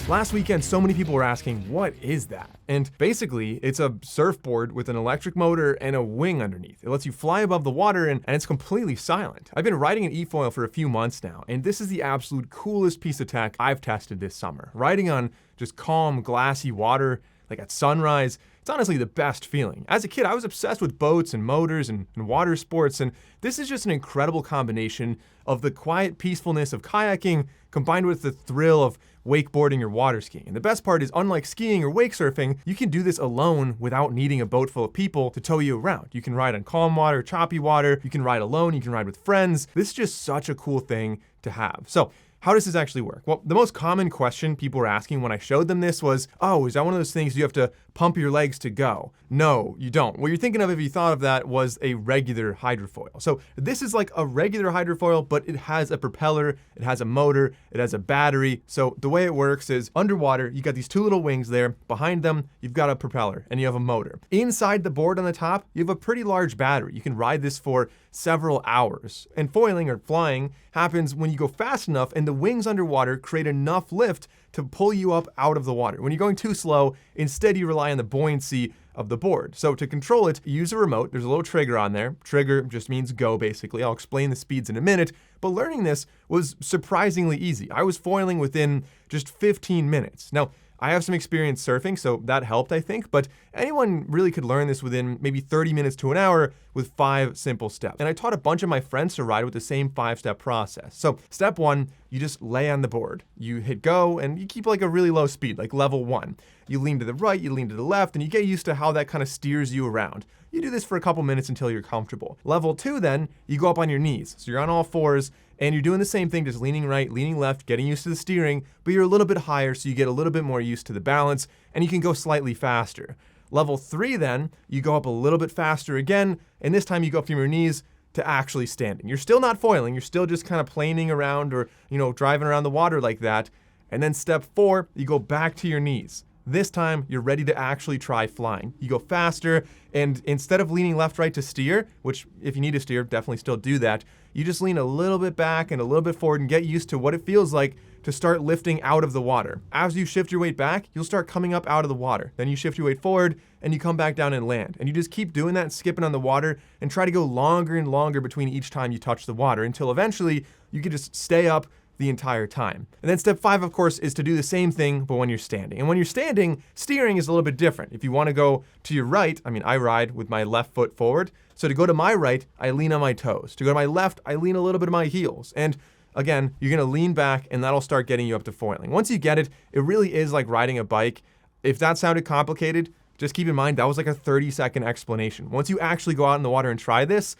Last weekend, so many people were asking, what is that? And basically, it's a surfboard with an electric motor and a wing underneath. It lets you fly above the water and it's completely silent. I've been riding an eFoil for a few months now, and this is the absolute coolest piece of tech I've tested this summer. Riding on just calm, glassy water, like at sunrise, it's honestly the best feeling. As a kid, I was obsessed with boats and motors and water sports, and this is just an incredible combination of the quiet peacefulness of kayaking combined with the thrill of wakeboarding or water skiing. And the best part is, unlike skiing or wake surfing, you can do this alone without needing a boat full of people to tow you around. You can ride on calm water, choppy water, you can ride alone, you can ride with friends. This is just such a cool thing to have. So, how does this actually work? Well, the most common question people were asking when I showed them this was, oh, is that one of those things you have to pump your legs to go? No, you don't. What you're thinking of if you thought of that was a regular hydrofoil. So this is like a regular hydrofoil, but it has a propeller, it has a motor, it has a battery. So the way it works is underwater, you got these two little wings there. Behind them, you've got a propeller and you have a motor. Inside the board on the top, you have a pretty large battery. You can ride this for several hours. And foiling or flying happens when you go fast enough and the wings underwater create enough lift to pull you up out of the water. When you're going too slow, instead you rely on the buoyancy of the board. So to control it, you use a remote. There's a little trigger on there. Trigger just means go, basically. I'll explain the speeds in a minute, but learning this was surprisingly easy. I was foiling within just 15 minutes. Now, I have some experience surfing, so that helped, I think, but anyone really could learn this within maybe 30 minutes to an hour with 5 simple steps. And I taught a bunch of my friends to ride with the same 5-step process. So step 1, you just lay on the board. You hit go and you keep like a really low speed, like level 1. You lean to the right, you lean to the left, and you get used to how that kind of steers you around. You do this for a couple minutes until you're comfortable. Level 2 then, you go up on your knees. So you're on all fours, and you're doing the same thing, just leaning right, leaning left, getting used to the steering, but you're a little bit higher, so you get a little bit more used to the balance, and you can go slightly faster. Level 3 then, you go up a little bit faster again, and this time you go up from your knees to actually standing. You're still not foiling, you're still just kind of planing around or, driving around the water like that. And then step 4, you go back to your knees. This time, you're ready to actually try flying. You go faster, and instead of leaning left, right to steer, which if you need to steer, definitely still do that, you just lean a little bit back and a little bit forward and get used to what it feels like to start lifting out of the water. As you shift your weight back, you'll start coming up out of the water. Then you shift your weight forward and you come back down and land. And you just keep doing that, skipping on the water, and try to go longer and longer between each time you touch the water until eventually you can just stay up the entire time. And then step 5, of course, is to do the same thing, but when you're standing. And when you're standing, steering is a little bit different. If you want to go to your right, I ride with my left foot forward. So to go to my right, I lean on my toes. To go to my left, I lean a little bit on my heels. And again, you're going to lean back and that'll start getting you up to foiling. Once you get it, it really is like riding a bike. If that sounded complicated, just keep in mind that was like a 30-second explanation. Once you actually go out in the water and try this,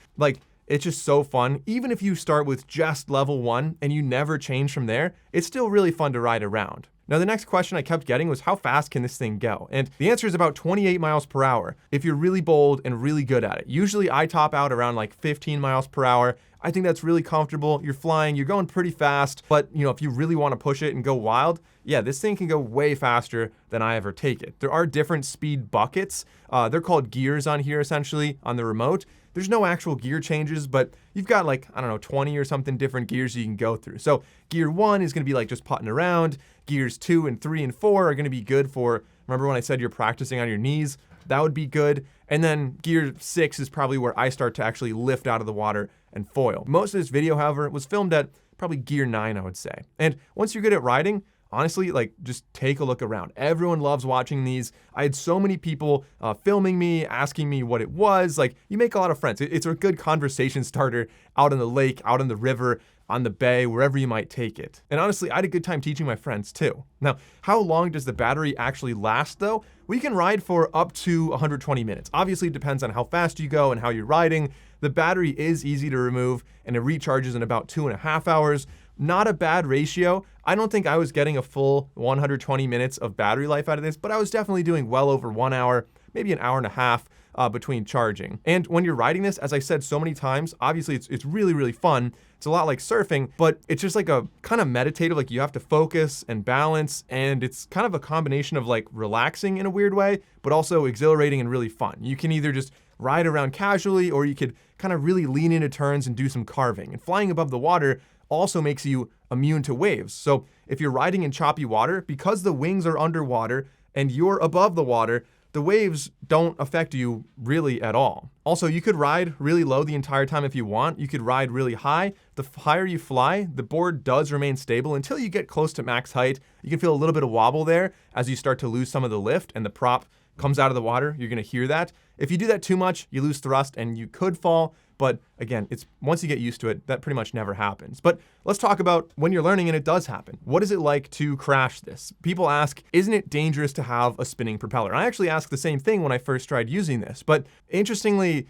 it's just so fun. Even if you start with just level 1 and you never change from there, it's still really fun to ride around. Now, the next question I kept getting was, how fast can this thing go? And the answer is about 28 miles per hour if you're really bold and really good at it. Usually I top out around like 15 miles per hour. I think that's really comfortable. You're flying, you're going pretty fast, but if you really want to push it and go wild, yeah, this thing can go way faster than I ever take it. There are different speed buckets. They're called gears on here, essentially, on the remote. There's no actual gear changes, but you've got 20 or something different gears you can go through. So gear 1 is going to be just putting around. Gears 2 and 3 and 4 are going to be good for, remember when I said you're practicing on your knees? That would be good. And then gear 6 is probably where I start to actually lift out of the water and foil. Most of this video, however, was filmed at probably gear 9, I would say. And once you're good at riding, honestly, just take a look around. Everyone loves watching these. I had so many people filming me, asking me what it was. You make a lot of friends. It's a good conversation starter out on the lake, out on the river, on the bay, wherever you might take it. And honestly, I had a good time teaching my friends too. Now, how long does the battery actually last though? We can ride for up to 120 minutes. Obviously, it depends on how fast you go and how you're riding. The battery is easy to remove and it recharges in about 2.5 hours. Not a bad ratio. I don't think I was getting a full 120 minutes of battery life out of this, but I was definitely doing well over 1 hour, maybe an hour and a half between charging. And when you're riding this, as I said so many times, obviously it's really, really fun. It's a lot like surfing, but it's just like a kind of meditative, you have to focus and balance, and it's kind of a combination of relaxing in a weird way, but also exhilarating and really fun. You can either just ride around casually, or you could kind of really lean into turns and do some carving. And flying above the water also makes you immune to waves. So if you're riding in choppy water, because the wings are underwater and you're above the water, the waves don't affect you really at all. Also, you could ride really low the entire time if you want. You could ride really high. The higher you fly, the board does remain stable until you get close to max height. You can feel a little bit of wobble there as you start to lose some of the lift and the prop comes out of the water. You're going to hear that. If you do that too much, you lose thrust and you could fall. But again, it's once you get used to it, that pretty much never happens. But let's talk about when you're learning and it does happen. What is it like to crash this? People ask, isn't it dangerous to have a spinning propeller? And I actually asked the same thing when I first tried using this. But interestingly,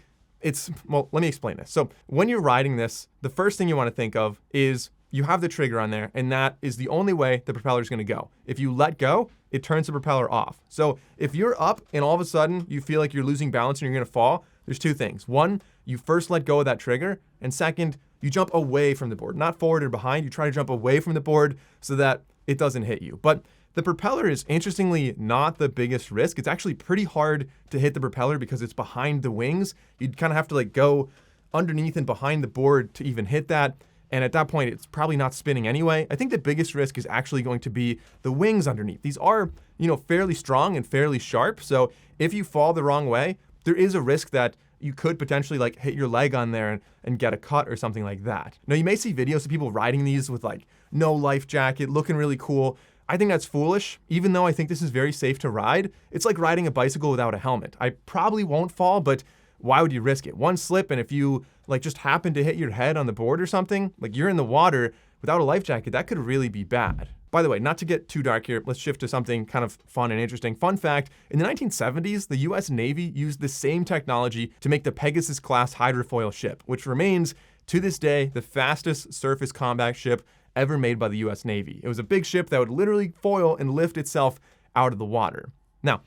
well, let me explain this. So when you're riding this, the first thing you want to think of is you have the trigger on there, and that is the only way the propeller is going to go. If you let go, it turns the propeller off. So if you're up and all of a sudden you feel like you're losing balance and you're going to fall, there's two things. One, you first let go of that trigger, and second, you jump away from the board, not forward or behind. You try to jump away from the board so that it doesn't hit you. But the propeller is interestingly not the biggest risk. It's actually pretty hard to hit the propeller because it's behind the wings. You'd kind of have to like go underneath and behind the board to even hit that. And at that point, it's probably not spinning anyway. I think the biggest risk is actually going to be the wings underneath. These are, fairly strong and fairly sharp. So if you fall the wrong way, there is a risk that you could potentially like hit your leg on there and get a cut or something like that. Now, you may see videos of people riding these with like no life jacket, looking really cool. I think that's foolish. Even though I think this is very safe to ride, it's like riding a bicycle without a helmet. I probably won't fall, but why would you risk it? One slip, and if you like just happen to hit your head on the board or something, like you're in the water without a life jacket, that could really be bad. By the way, not to get too dark here, let's shift to something kind of fun and interesting. Fun fact, in the 1970s, the US Navy used the same technology to make the Pegasus-class hydrofoil ship, which remains, to this day, the fastest surface combat ship ever made by the US Navy. It was a big ship that would literally foil and lift itself out of the water. Now,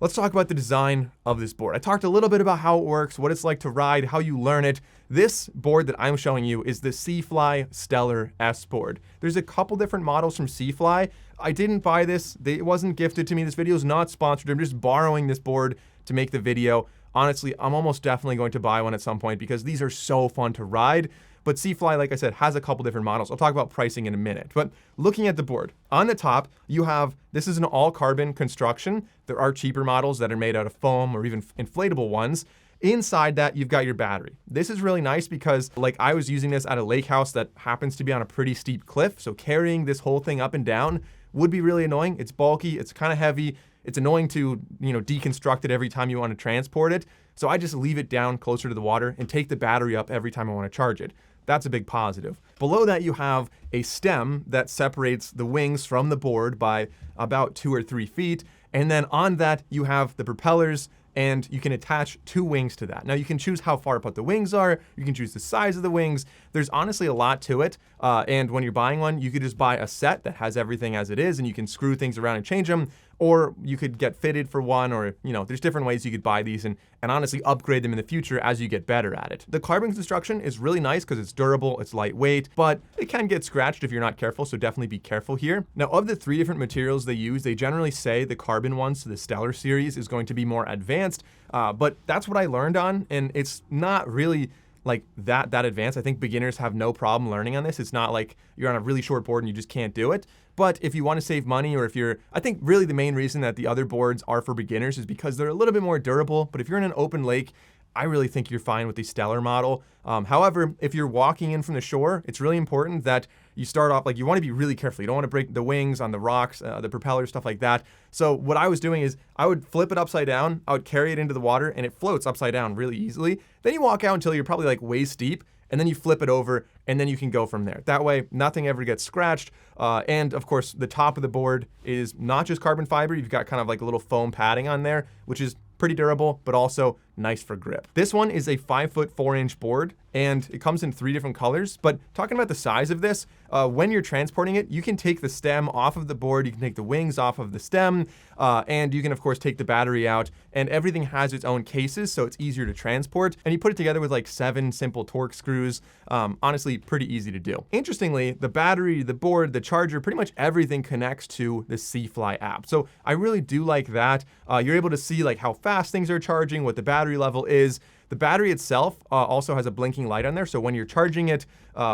let's talk about the design of this board. I talked a little bit about how it works, what it's like to ride, how you learn it. This board that I'm showing you is the Seafly Stellar S board. There's a couple different models from Seafly. I didn't buy this. It wasn't gifted to me. This video is not sponsored. I'm just borrowing this board to make the video. Honestly, I'm almost definitely going to buy one at some point because these are so fun to ride. But Seafly, like I said, has a couple different models. I'll talk about pricing in a minute. But looking at the board, on the top, you have, this is an all carbon construction. There are cheaper models that are made out of foam or even inflatable ones. Inside that, you've got your battery. This is really nice because like I was using this at a lake house that happens to be on a pretty steep cliff. So carrying this whole thing up and down would be really annoying. It's bulky, it's kind of heavy. It's annoying to, deconstruct it every time you want to transport it. So I just leave it down closer to the water and take the battery up every time I want to charge it. That's a big positive. Below that, you have a stem that separates the wings from the board by about 2 or 3 feet. And then on that, you have the propellers, and you can attach 2 wings to that. Now, you can choose how far apart the wings are. You can choose the size of the wings. There's honestly a lot to it. And when you're buying one, you could just buy a set that has everything as it is, and you can screw things around and change them. Or you could get fitted for one, or, there's different ways you could buy these and honestly upgrade them in the future as you get better at it. The carbon construction is really nice because it's durable, it's lightweight, but it can get scratched if you're not careful, so definitely be careful here. Now, of the 3 different materials they use, they generally say the carbon ones to the Stellar series is going to be more advanced, but that's what I learned on, and it's not really like that advanced. I think beginners have no problem learning on this. It's not like you're on a really short board and you just can't do it. But if you want to save money, or if you're, I think really the main reason that the other boards are for beginners is because they're a little bit more durable. But if you're in an open lake, I really think you're fine with the Stellar model. However, if you're walking in from the shore, it's really important that you start off, like you want to be really careful. You don't want to break the wings on the rocks, the propeller, stuff like that. So what I was doing is I would flip it upside down, I would carry it into the water, and it floats upside down really easily. Then you walk out until you're probably like waist deep, and then you flip it over, and then you can go from there. That way, nothing ever gets scratched. And of course, the top of the board is not just carbon fiber. You've got kind of like a little foam padding on there, which is pretty durable, but also nice for grip. This one is a 5'4" board, and it comes in 3 different colors. But talking about the size of this, when you're transporting it, you can take the stem off of the board, you can take the wings off of the stem, and you can of course take the battery out, and everything has its own cases, so it's easier to transport. And you put it together with like 7 simple torque screws. Honestly, pretty easy to do. Interestingly, the battery, the board, the charger, pretty much everything connects to the Seafly app. So I really do like that. You're able to see like how fast things are charging, what the battery level is. The battery itself also has a blinking light on there, so when you're charging it,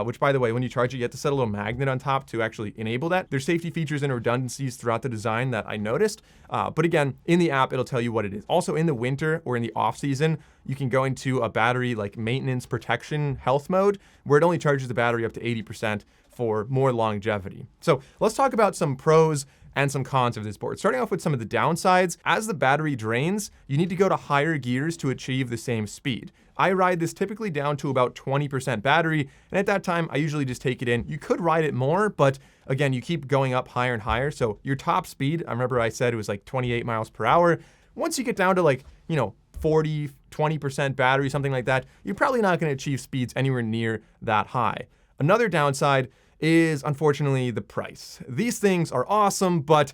which by the way, when you charge it, you have to set a little magnet on top to actually enable that. There's safety features and redundancies throughout the design that I noticed, but again, in the app, it'll tell you what it is. Also in the winter or in the off season, you can go into a battery like maintenance protection health mode, where it only charges the battery up to 80% for more longevity. So let's talk about some pros and some cons of this board. Starting off with some of the downsides, as the battery drains, you need to go to higher gears to achieve the same speed. I ride this typically down to about 20% battery, and at that time, I usually just take it in. You could ride it more, but again, you keep going up higher and higher. So your top speed, I remember I said it was like 28 miles per hour. Once you get down to like, 40, 20% battery, something like that, you're probably not gonna achieve speeds anywhere near that high. Another downside is unfortunately the price. These things are awesome, but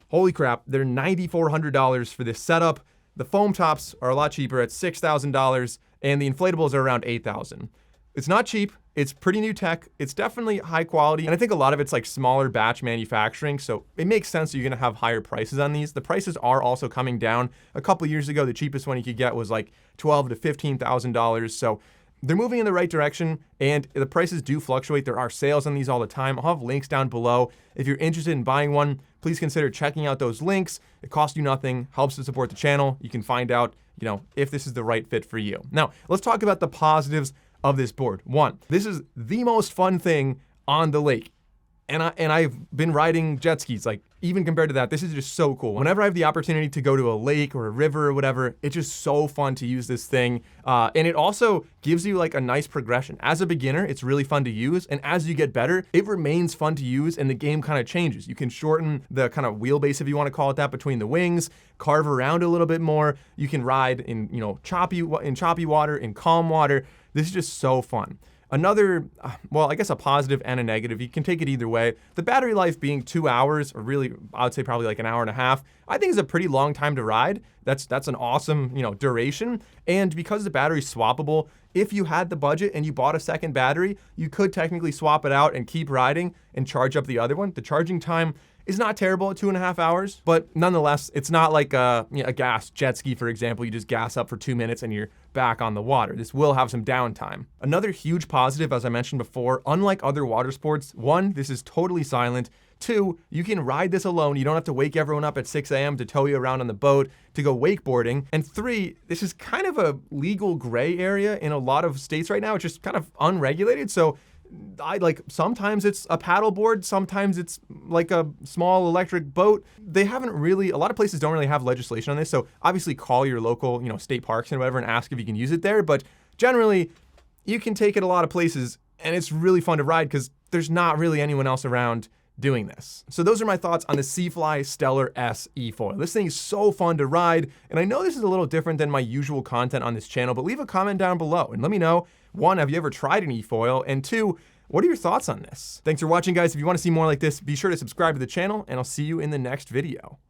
holy crap, they're $9,400 for this setup. The foam tops are a lot cheaper at $6,000, and the inflatables are around $8,000. It's not cheap, it's pretty new tech, it's definitely high quality, and I think a lot of it's like smaller batch manufacturing, so it makes sense that you're gonna have higher prices on these. The prices are also coming down. A couple years ago, the cheapest one you could get was like $12,000 to $15,000, so they're moving in the right direction, and the prices do fluctuate. There are sales on these all the time. I'll have links down below. If you're interested in buying one, please consider checking out those links. It costs you nothing, helps to support the channel. You can find out, if this is the right fit for you. Now, let's talk about the positives of this board. One, this is the most fun thing on the lake. And I've been riding jet skis, like even compared to that, this is just so cool. Whenever I have the opportunity to go to a lake or a river or whatever, it's just so fun to use this thing. And it also gives you like a nice progression. As a beginner, it's really fun to use. And as you get better, it remains fun to use and the game kind of changes. You can shorten the kind of wheelbase, if you want to call it that, between the wings, carve around a little bit more. You can ride in, choppy water, in calm water. This is just so fun. Another, I guess a positive and a negative, you can take it either way. The battery life being 2 hours, or really, I would say probably like an hour and a half, I think is a pretty long time to ride. That's an awesome, duration. And because the battery's swappable, if you had the budget and you bought a second battery, you could technically swap it out and keep riding and charge up the other one. The charging time is not terrible at 2.5 hours, but nonetheless, it's not like a gas jet ski, for example. You just gas up for 2 minutes and you're back on the water. This will have some downtime. Another huge positive, as I mentioned before, unlike other water sports, one, this is totally silent. Two, you can ride this alone. You don't have to wake everyone up at 6 a.m. to tow you around on the boat to go wakeboarding. And three, this is kind of a legal gray area in a lot of states right now. It's just kind of unregulated. So sometimes it's a paddleboard, sometimes it's like a small electric boat. They haven't really, a lot of places don't really have legislation on this. So obviously call your local, state parks and whatever and ask if you can use it there. But generally, you can take it a lot of places and it's really fun to ride because there's not really anyone else around doing this. So those are my thoughts on the Seafly Stellar S eFoil. This thing is so fun to ride, and I know this is a little different than my usual content on this channel, but leave a comment down below and let me know, one, have you ever tried an eFoil? And two, what are your thoughts on this? Thanks for watching, guys. If you want to see more like this, be sure to subscribe to the channel, and I'll see you in the next video.